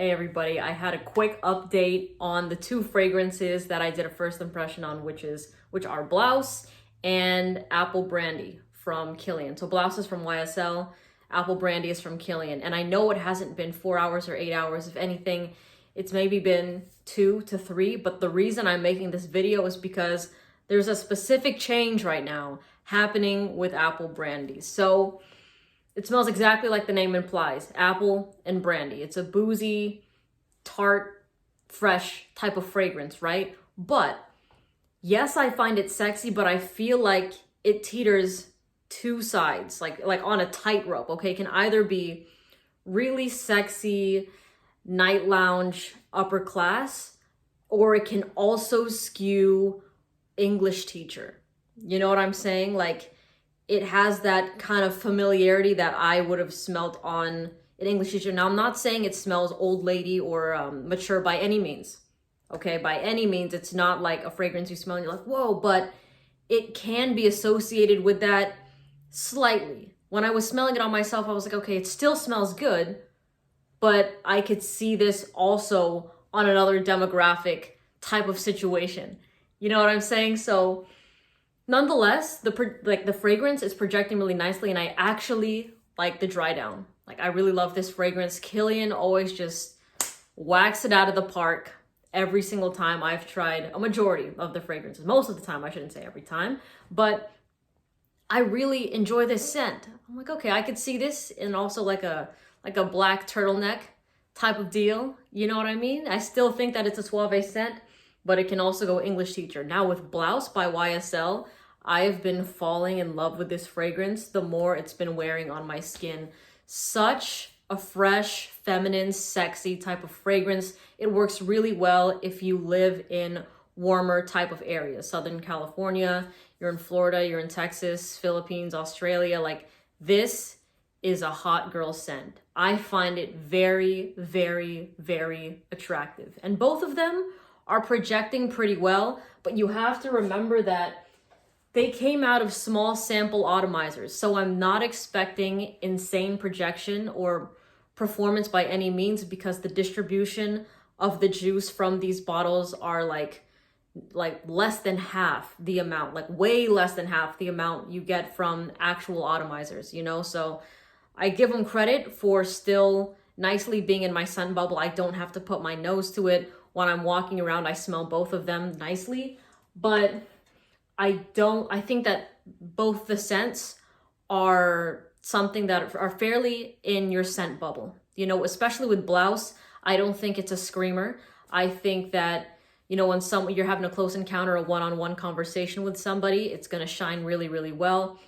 Hey everybody, I had a quick update on the two fragrances that I did a first impression on, which are Blouse and Apple Brandy from Kilian. So Blouse is from YSL, Apple Brandy is from Kilian. And I know it hasn't been 4 hours or 8 hours. If anything, it's maybe been 2 to 3. But the reason I'm making this video is because there's a specific change right now happening with Apple Brandy. So it smells exactly like the name implies, apple and brandy. It's a boozy, tart, fresh type of fragrance, right? But yes, I find it sexy, but I feel like it teeters two sides, like on a tightrope, okay? It can either be really sexy, night lounge, upper class, or it can also skew English teacher. You know what I'm saying? Like, it has that kind of familiarity that I would have smelt on an English teacher. Now, I'm not saying it smells old lady or mature by any means, okay? By any means, it's not like a fragrance you smell and you're like, whoa, but it can be associated with that slightly. When I was smelling it on myself, I was like, okay, it still smells good, but I could see this also on another demographic type of situation. You know what I'm saying? So nonetheless, the fragrance is projecting really nicely, and I actually like the dry down. Like, I really love this fragrance. Kilian always just whacks it out of the park every single time. I've tried a majority of the fragrances. Most of the time, I shouldn't say every time, but I really enjoy this scent. I'm like, okay, I could see this in also like a black turtleneck type of deal. You know what I mean? I still think that it's a suave scent, but it can also go English teacher. Now with Blouse by YSL, I have been falling in love with this fragrance the more it's been wearing on my skin. Such a fresh, feminine, sexy type of fragrance. It works really well if you live in warmer type of areas. Southern California, you're in Florida, you're in Texas, Philippines, Australia. Like, this is a hot girl scent. I find it very, very, very attractive. And both of them are projecting pretty well, but you have to remember that they came out of small sample atomizers, so I'm not expecting insane projection or performance by any means, because the distribution of the juice from these bottles are like less than half the amount, like way less than half the amount you get from actual atomizers, you know? So I give them credit for still nicely being in my scent bubble. I don't have to put my nose to it. When I'm walking around, I smell both of them nicely, but I think that both the scents are something that are fairly in your scent bubble. You know, especially with Blouse, I don't think it's a screamer. I think that, you know, when you're having a close encounter, a one-on-one conversation with somebody, it's going to shine really, really well.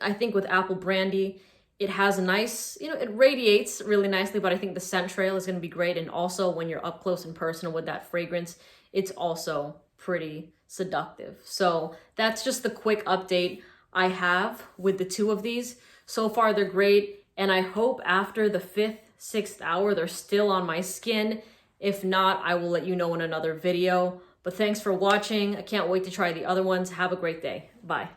I think with Apple Brandy, it has a nice, you know, it radiates really nicely, but I think the scent trail is going to be great. And also when you're up close and personal with that fragrance, it's also pretty seductive. So that's just the quick update I have with the two of these. So far, they're great. And I hope after the 5th, 6th hour, they're still on my skin. If not, I will let you know in another video. But thanks for watching. I can't wait to try the other ones. Have a great day. Bye.